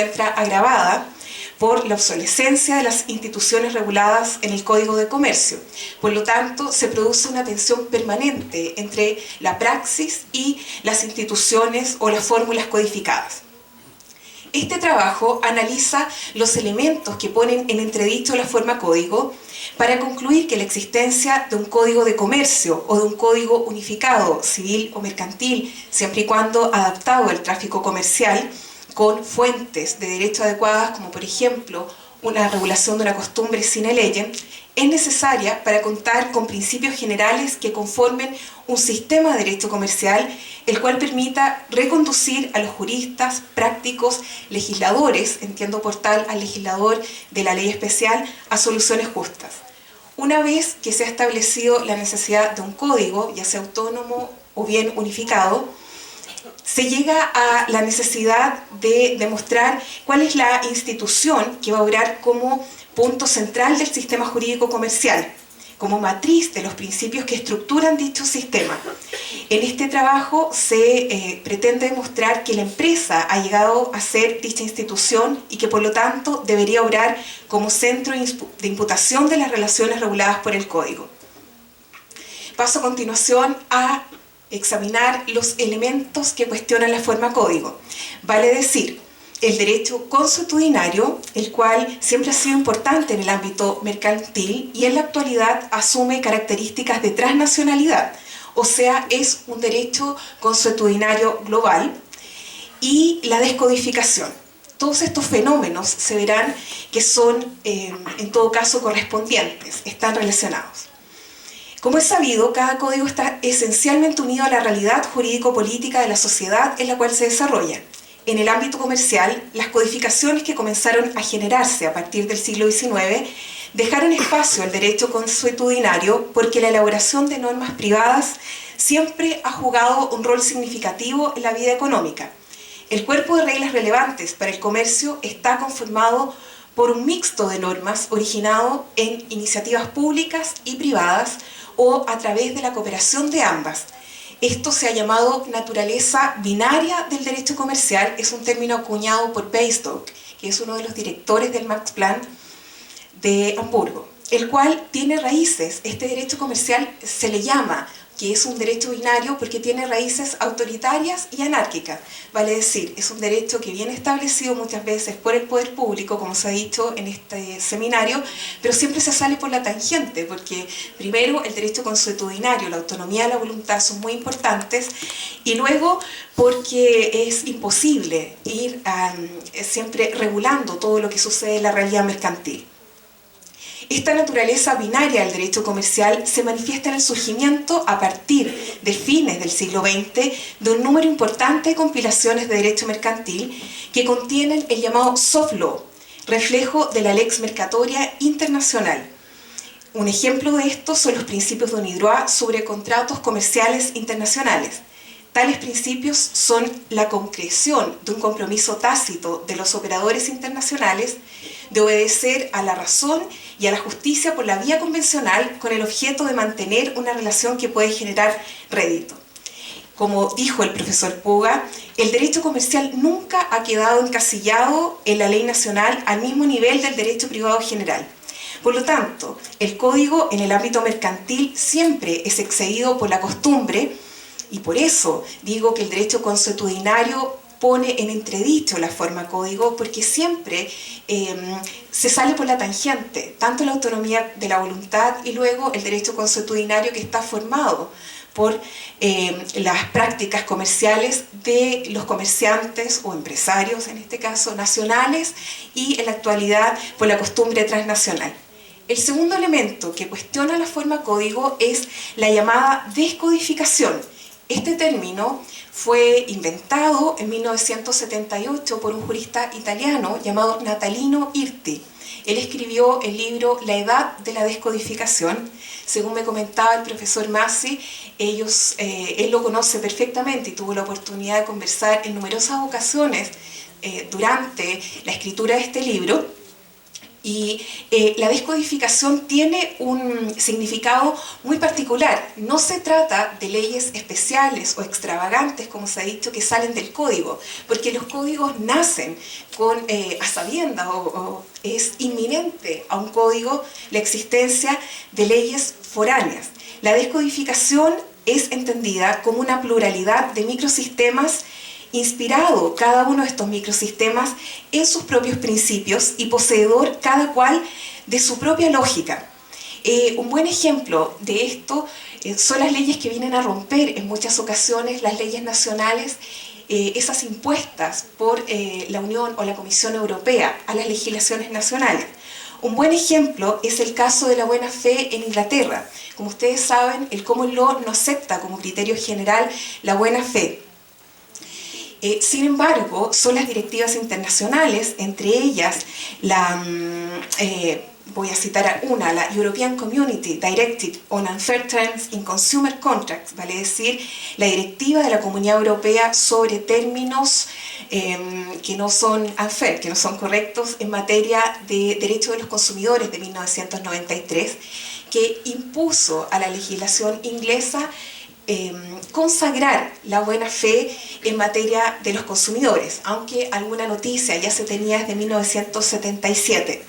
encuentra agravada por la obsolescencia de las instituciones reguladas en el Código de Comercio. Por lo tanto, se produce una tensión permanente entre la praxis y las instituciones o las fórmulas codificadas. Este trabajo analiza los elementos que ponen en entredicho la forma código para concluir que la existencia de un código de comercio o de un código unificado, civil o mercantil, siempre y cuando adaptado al tráfico comercial, con fuentes de derecho adecuadas, como por ejemplo una regulación de una costumbre sine lege, es necesaria para contar con principios generales que conformen un sistema de derecho comercial, el cual permita reconducir a los juristas, prácticos, legisladores, entiendo por tal al legislador de la ley especial, a soluciones justas. Una vez que se ha establecido la necesidad de un código, ya sea autónomo o bien unificado, se llega a la necesidad de demostrar cuál es la institución que va a obrar como punto central del sistema jurídico comercial, como matriz de los principios que estructuran dicho sistema. En este trabajo se pretende demostrar que la empresa ha llegado a ser dicha institución y que por lo tanto debería obrar como centro de imputación de las relaciones reguladas por el Código. Paso a continuación a examinar los elementos que cuestionan la forma código. Vale decir, el derecho consuetudinario, el cual siempre ha sido importante en el ámbito mercantil y en la actualidad asume características de transnacionalidad, o sea, es un derecho consuetudinario global, y la descodificación. Todos estos fenómenos se verán que son, en todo caso, correspondientes, están relacionados. Como es sabido, cada código está esencialmente unido a la realidad jurídico-política de la sociedad en la cual se desarrolla. En el ámbito comercial, las codificaciones que comenzaron a generarse a partir del siglo XIX dejaron espacio al derecho consuetudinario porque la elaboración de normas privadas siempre ha jugado un rol significativo en la vida económica. El cuerpo de reglas relevantes para el comercio está conformado por un mixto de normas originado en iniciativas públicas y privadas o a través de la cooperación de ambas. Esto se ha llamado naturaleza binaria del derecho comercial, es un término acuñado por Beistock, que es uno de los directores del Max Planck de Hamburgo, el cual tiene raíces. Este derecho comercial se le llama que es un derecho binario porque tiene raíces autoritarias y anárquicas. Vale decir, es un derecho que viene establecido muchas veces por el poder público, como se ha dicho en este seminario, pero siempre se sale por la tangente, porque primero el derecho consuetudinario, la autonomía de la voluntad son muy importantes, y luego porque es imposible ir siempre regulando todo lo que sucede en la realidad mercantil. Esta naturaleza binaria del derecho comercial se manifiesta en el surgimiento a partir de fines del siglo XX de un número importante de compilaciones de derecho mercantil que contienen el llamado soft law, reflejo de la lex mercatoria internacional. Un ejemplo de esto son los principios de UNIDROIT sobre contratos comerciales internacionales. Tales principios son la concreción de un compromiso tácito de los operadores internacionales de obedecer a la razón y a la justicia por la vía convencional con el objeto de mantener una relación que puede generar rédito. Como dijo el profesor Puga, el derecho comercial nunca ha quedado encasillado en la ley nacional al mismo nivel del derecho privado general. Por lo tanto, el código en el ámbito mercantil siempre es excedido por la costumbre, y por eso digo que el derecho consuetudinario pone en entredicho la forma código, porque siempre se sale por la tangente, tanto la autonomía de la voluntad y luego el derecho consuetudinario que está formado por las prácticas comerciales de los comerciantes o empresarios, en este caso nacionales, y en la actualidad por la costumbre transnacional. El segundo elemento que cuestiona la forma código es la llamada descodificación. Este término fue inventado en 1978 por un jurista italiano llamado Natalino Irti. Él escribió el libro La Edad de la Descodificación. Según me comentaba el profesor Massi, él lo conoce perfectamente y tuvo la oportunidad de conversar en numerosas ocasiones durante la escritura de este libro. Y la descodificación tiene un significado muy particular. No se trata de leyes especiales o extravagantes, como se ha dicho, que salen del código, porque los códigos nacen con, a sabiendas o es inminente a un código la existencia de leyes foráneas. La descodificación es entendida como una pluralidad de microsistemas inspirado cada uno de estos microsistemas en sus propios principios y poseedor cada cual de su propia lógica. Un buen ejemplo de esto son las leyes que vienen a romper en muchas ocasiones las leyes nacionales, esas impuestas por la Unión o la Comisión Europea a las legislaciones nacionales. Un buen ejemplo es el caso de la buena fe en Inglaterra. Como ustedes saben, el Common Law no acepta como criterio general la buena fe. Sin embargo, son las directivas internacionales, entre ellas voy a citar una, la European Community Directive on Unfair Terms in Consumer Contracts, vale decir, la directiva de la Comunidad Europea sobre términos que no son unfair, que no son correctos en materia de derechos de los consumidores de 1993, que impuso a la legislación inglesa consagrar la buena fe en materia de los consumidores, aunque alguna noticia ya se tenía desde 1977.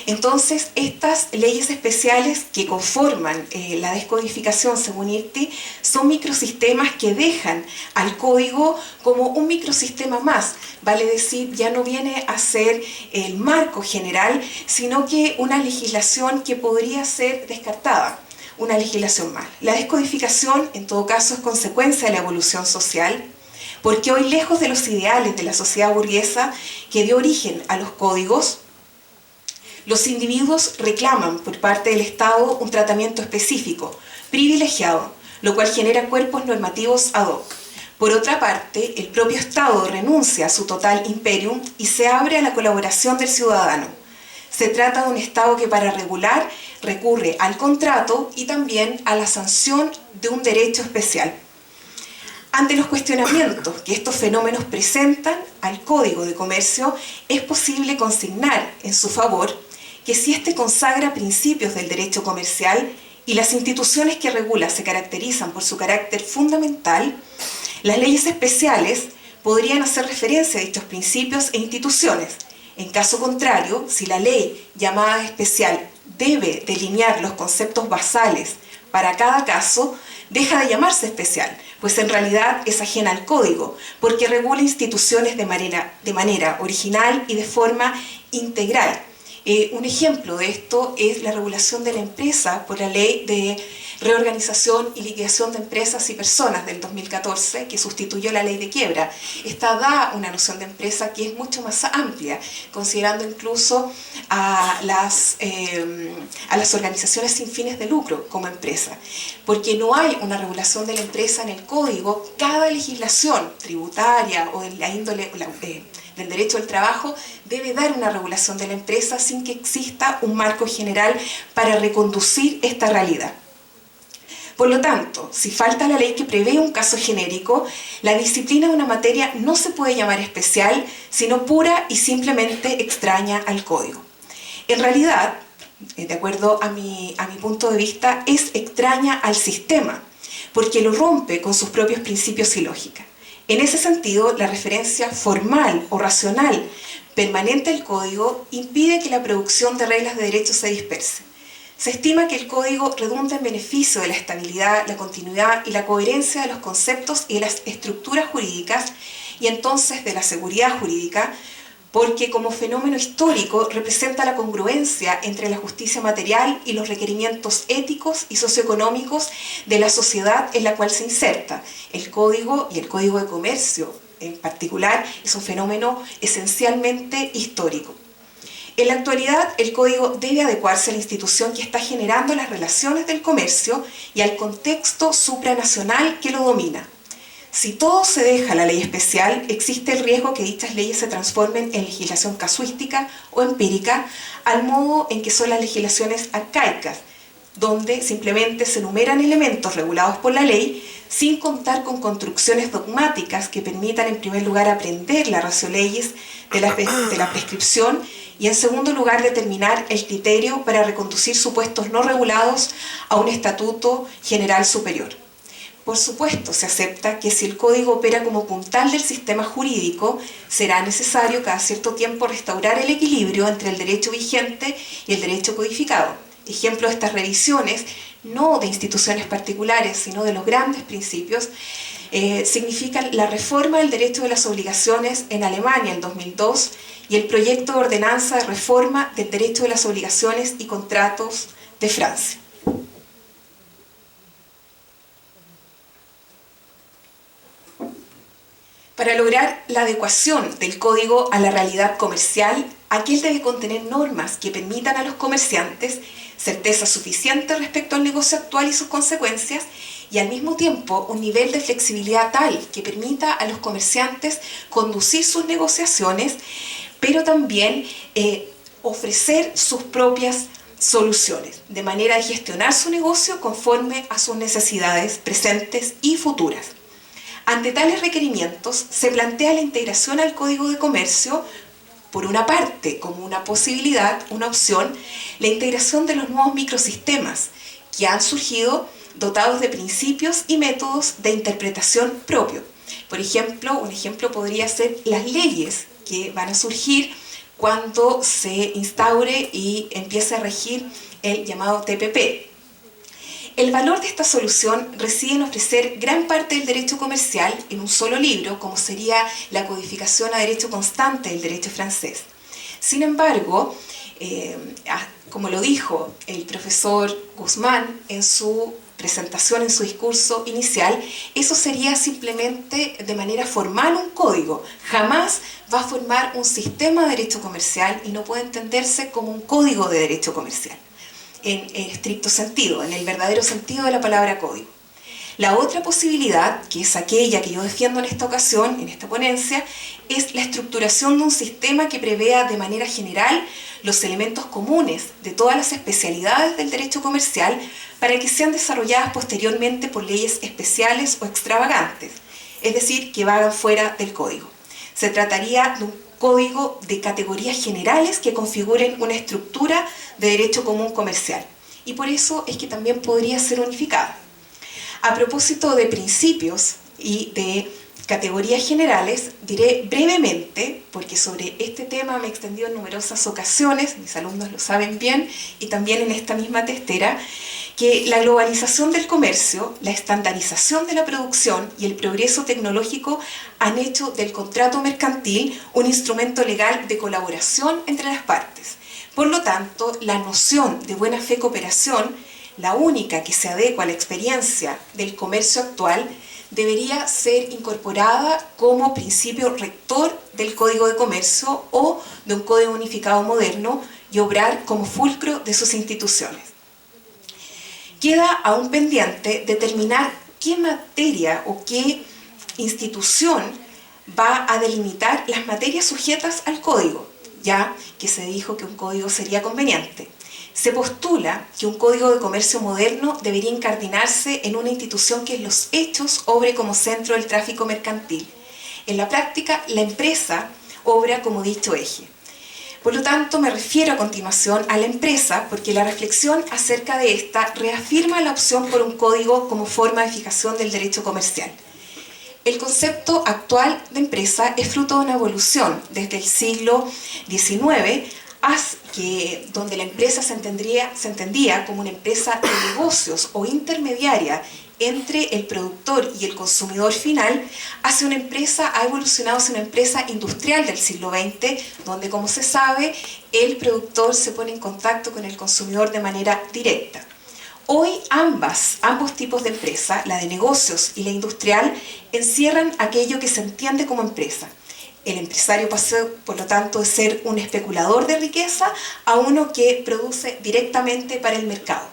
Entonces, estas leyes especiales que conforman la descodificación, según IRTI, son microsistemas que dejan al código como un microsistema más, vale decir, ya no viene a ser el marco general, sino que una legislación que podría ser descartada. Una legislación más. La descodificación, en todo caso, es consecuencia de la evolución social, porque hoy, lejos de los ideales de la sociedad burguesa que dio origen a los códigos, los individuos reclaman por parte del Estado un tratamiento específico, privilegiado, lo cual genera cuerpos normativos ad hoc. Por otra parte, el propio Estado renuncia a su total imperium y se abre a la colaboración del ciudadano. Se trata de un Estado que para regular recurre al contrato y también a la sanción de un derecho especial. Ante los cuestionamientos que estos fenómenos presentan al Código de Comercio, es posible consignar en su favor que si éste consagra principios del derecho comercial y las instituciones que regula se caracterizan por su carácter fundamental, las leyes especiales podrían hacer referencia a dichos principios e instituciones. En caso contrario, si la ley llamada especial debe delinear los conceptos basales para cada caso, deja de llamarse especial, pues en realidad es ajena al código, porque regula instituciones de manera original y de forma integral. Un ejemplo de esto es la regulación de la empresa por la Ley de Reorganización y Liquidación de Empresas y Personas del 2014, que sustituyó la Ley de Quiebra. Esta da una noción de empresa que es mucho más amplia, considerando incluso a las organizaciones sin fines de lucro como empresa. Porque no hay una regulación de la empresa en el código, cada legislación tributaria o de la índole del derecho al trabajo debe dar una regulación de la empresa sin que exista un marco general para reconducir esta realidad. Por lo tanto, si falta la ley que prevé un caso genérico, la disciplina de una materia no se puede llamar especial, sino pura y simplemente extraña al código. En realidad, de acuerdo a mi punto de vista, es extraña al sistema, porque lo rompe con sus propios principios y lógica. En ese sentido, la referencia formal o racional permanente al código impide que la producción de reglas de derecho se disperse. Se estima que el código redunda en beneficio de la estabilidad, la continuidad y la coherencia de los conceptos y de las estructuras jurídicas y entonces de la seguridad jurídica, porque como fenómeno histórico representa la congruencia entre la justicia material y los requerimientos éticos y socioeconómicos de la sociedad en la cual se inserta. El código y el Código de Comercio en particular es un fenómeno esencialmente histórico. En la actualidad, el código debe adecuarse a la institución que está generando las relaciones del comercio y al contexto supranacional que lo domina. Si todo se deja a la ley especial, existe el riesgo que dichas leyes se transformen en legislación casuística o empírica, al modo en que son las legislaciones arcaicas, donde simplemente se enumeran elementos regulados por la ley sin contar con construcciones dogmáticas que permitan en primer lugar aprender la ratio legis de la prescripción Y en segundo lugar, determinar el criterio para reconducir supuestos no regulados a un estatuto general superior. Por supuesto, se acepta que si el código opera como puntal del sistema jurídico, será necesario cada cierto tiempo restaurar el equilibrio entre el derecho vigente y el derecho codificado. Ejemplo de estas revisiones, no de instituciones particulares, sino de los grandes principios, significan la reforma del derecho de las obligaciones en Alemania en 2002 y el proyecto de ordenanza de reforma del derecho de las obligaciones y contratos de Francia. Para lograr la adecuación del código a la realidad comercial, aquel debe contener normas que permitan a los comerciantes certeza suficiente respecto al negocio actual y sus consecuencias, y al mismo tiempo un nivel de flexibilidad tal que permita a los comerciantes conducir sus negociaciones, pero también ofrecer sus propias soluciones, de manera de gestionar su negocio conforme a sus necesidades presentes y futuras. Ante tales requerimientos, se plantea la integración al Código de Comercio, por una parte, como una posibilidad, una opción, la integración de los nuevos microsistemas que han surgido dotados de principios y métodos de interpretación propio. Por ejemplo, un ejemplo podría ser las leyes que van a surgir cuando se instaure y empiece a regir el llamado TPP. El valor de esta solución reside en ofrecer gran parte del derecho comercial en un solo libro, como sería la codificación a derecho constante del derecho francés. Sin embargo, como lo dijo el profesor Guzmán en su presentación, en su discurso inicial, eso sería simplemente de manera formal un código. Jamás va a formar un sistema de derecho comercial y no puede entenderse como un código de derecho comercial en estricto sentido, en el verdadero sentido de la palabra código. La otra posibilidad, que es aquella que yo defiendo en esta ocasión, en esta ponencia, es la estructuración de un sistema que prevea de manera general los elementos comunes de todas las especialidades del derecho comercial para que sean desarrolladas posteriormente por leyes especiales o extravagantes, es decir, que vagan fuera del código. Se trataría de un código de categorías generales que configuren una estructura de derecho común comercial, y por eso es que también podría ser unificada. A propósito de principios y de categorías generales, diré brevemente, porque sobre este tema me he extendido en numerosas ocasiones, mis alumnos lo saben bien, y también en esta misma testera, que la globalización del comercio, la estandarización de la producción y el progreso tecnológico han hecho del contrato mercantil un instrumento legal de colaboración entre las partes. Por lo tanto, la noción de buena fe cooperación, la única que se adecua a la experiencia del comercio actual, debería ser incorporada como principio rector del Código de Comercio o de un Código Unificado moderno y obrar como fulcro de sus instituciones. Queda aún pendiente determinar qué materia o qué institución va a delimitar las materias sujetas al código, ya que se dijo que un código sería conveniente. Se postula que un código de comercio moderno debería incardinarse en una institución que en los hechos obre como centro del tráfico mercantil. En la práctica, la empresa obra como dicho eje. Por lo tanto, me refiero a continuación a la empresa porque la reflexión acerca de esta reafirma la opción por un código como forma de fijación del derecho comercial. El concepto actual de empresa es fruto de una evolución desde el siglo XIX, donde la empresa se entendía como una empresa de negocios o intermediaria entre el productor y el consumidor final, ha evolucionado hacia una empresa industrial del siglo XX, donde, como se sabe, el productor se pone en contacto con el consumidor de manera directa. Hoy ambos tipos de empresa, la de negocios y la industrial, encierran aquello que se entiende como empresa. El empresario pasó, por lo tanto, de ser un especulador de riqueza a uno que produce directamente para el mercado.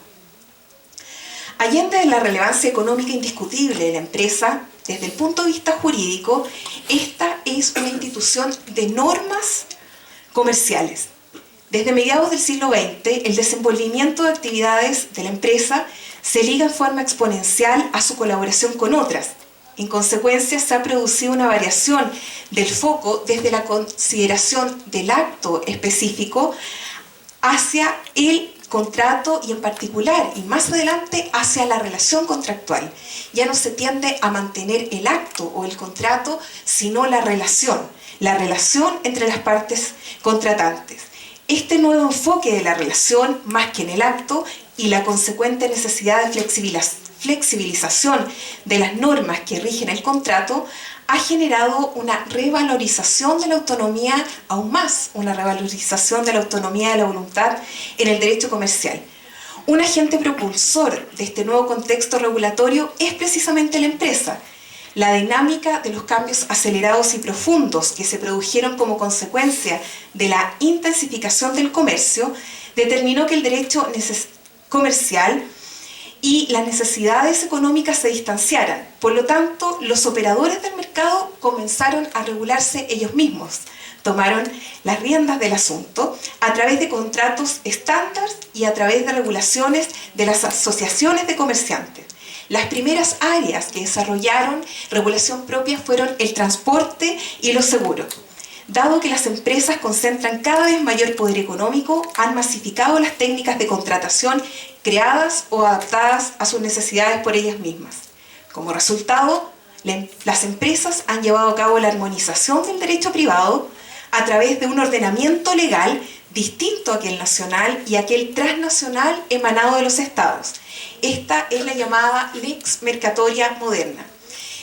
Allende de la relevancia económica indiscutible de la empresa, desde el punto de vista jurídico, esta es una institución de normas comerciales. Desde mediados del siglo XX, el desenvolvimiento de actividades de la empresa se liga en forma exponencial a su colaboración con otras, En consecuencia, se ha producido una variación del foco desde la consideración del acto específico hacia el contrato y en particular, y más adelante, hacia la relación contractual. Ya no se tiende a mantener el acto o el contrato, sino la relación entre las partes contratantes. Este nuevo enfoque de la relación, más que en el acto, y la consecuente necesidad de flexibilización de las normas que rigen el contrato, ha generado una revalorización de la autonomía, aún más, una revalorización de la autonomía de la voluntad en el derecho comercial. Un agente propulsor de este nuevo contexto regulatorio es precisamente la empresa. La dinámica de los cambios acelerados y profundos que se produjeron como consecuencia de la intensificación del comercio determinó que el derecho comercial y las necesidades económicas se distanciaran. Por lo tanto, los operadores del mercado comenzaron a regularse ellos mismos. Tomaron las riendas del asunto a través de contratos estándar y a través de regulaciones de las asociaciones de comerciantes. Las primeras áreas que desarrollaron regulación propia fueron el transporte y los seguros. Dado que las empresas concentran cada vez mayor poder económico, han masificado las técnicas de contratación creadas o adaptadas a sus necesidades por ellas mismas. Como resultado, las empresas han llevado a cabo la armonización del derecho privado a través de un ordenamiento legal distinto a aquel nacional y aquel transnacional emanado de los estados. Esta es la llamada Lex Mercatoria Moderna.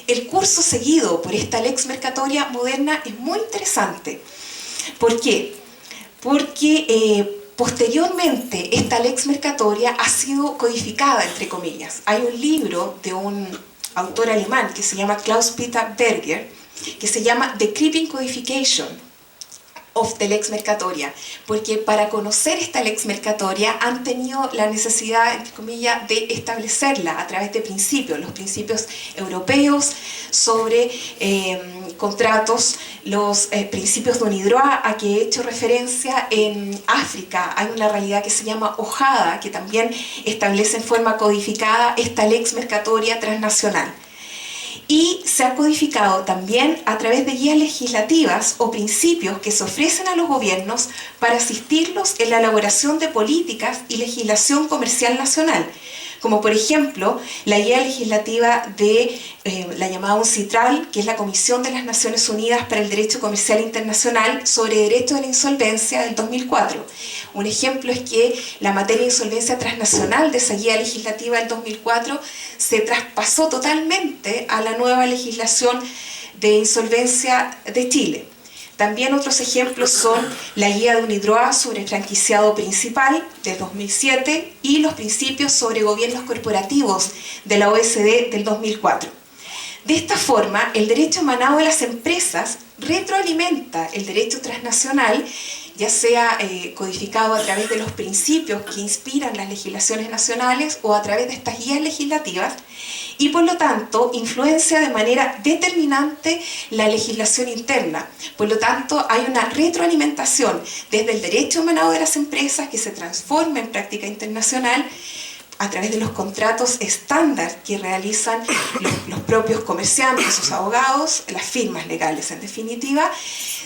El curso seguido por esta Lex Mercatoria Moderna es muy interesante. ¿Por qué? Porque posteriormente esta Lex Mercatoria ha sido codificada, entre comillas. Hay un libro de un autor alemán que se llama Klaus-Peter Berger, que se llama The Creeping Codification of the Lex Mercatoria, porque para conocer esta Lex Mercatoria han tenido la necesidad, entre comillas, de establecerla a través de principios, los principios europeos sobre contratos, los principios de UNIDROIT a que he hecho referencia. En África hay una realidad que se llama OJADA, que también establece en forma codificada esta Lex Mercatoria transnacional. Y se ha codificado también a través de guías legislativas o principios que se ofrecen a los gobiernos para asistirlos en la elaboración de políticas y legislación comercial nacional, como por ejemplo la guía legislativa de la llamada UNCITRAL, que es la Comisión de las Naciones Unidas para el Derecho Comercial Internacional sobre Derecho de la Insolvencia del 2004. Un ejemplo es que la materia de insolvencia transnacional de esa guía legislativa del 2004 se traspasó totalmente a la nueva legislación de insolvencia de Chile. También otros ejemplos son la guía de UNIDROIT sobre franquiciado principal de 2007 y los principios sobre gobiernos corporativos de la OSD del 2004. De esta forma, el derecho emanado de las empresas retroalimenta el derecho transnacional, ya sea codificado a través de los principios que inspiran las legislaciones nacionales o a través de estas guías legislativas, y por lo tanto influencia de manera determinante la legislación interna. Por lo tanto, hay una retroalimentación desde el derecho emanado de las empresas que se transforma en práctica internacional a través de los contratos estándar que realizan los propios comerciantes, sus abogados, las firmas legales en definitiva,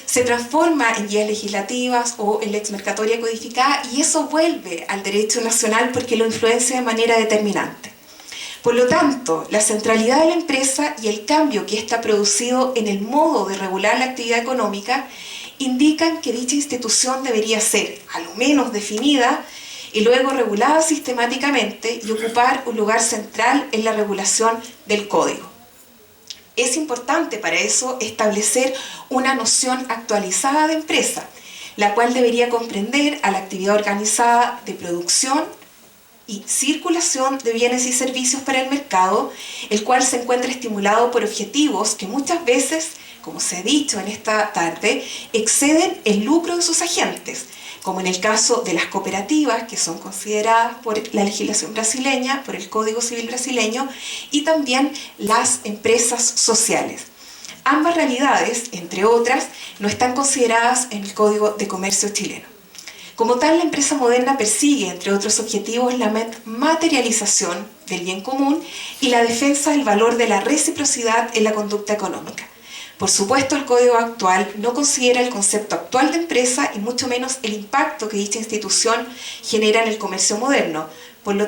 se transforma en guías legislativas o en Lex Mercatoria codificada, y eso vuelve al derecho nacional porque lo influencia de manera determinante. Por lo tanto, la centralidad de la empresa y el cambio que ésta ha producido en el modo de regular la actividad económica indican que dicha institución debería ser, a lo menos, definida y luego regulada sistemáticamente y ocupar un lugar central en la regulación del código. Es importante para eso establecer una noción actualizada de empresa, la cual debería comprender a la actividad organizada de producción y circulación de bienes y servicios para el mercado, el cual se encuentra estimulado por objetivos que muchas veces, como se ha dicho en esta tarde, exceden el lucro de sus agentes, como en el caso de las cooperativas, que son consideradas por la legislación brasileña, por el Código Civil brasileño, y también las empresas sociales. Ambas realidades, entre otras, no están consideradas en el Código de Comercio chileno. Como tal, la empresa moderna persigue, entre otros objetivos, la materialización del bien común y la defensa del valor de la reciprocidad en la conducta económica. Por supuesto, el código actual no considera el concepto actual de empresa y mucho menos el impacto que dicha institución genera en el comercio moderno. Por lo tanto,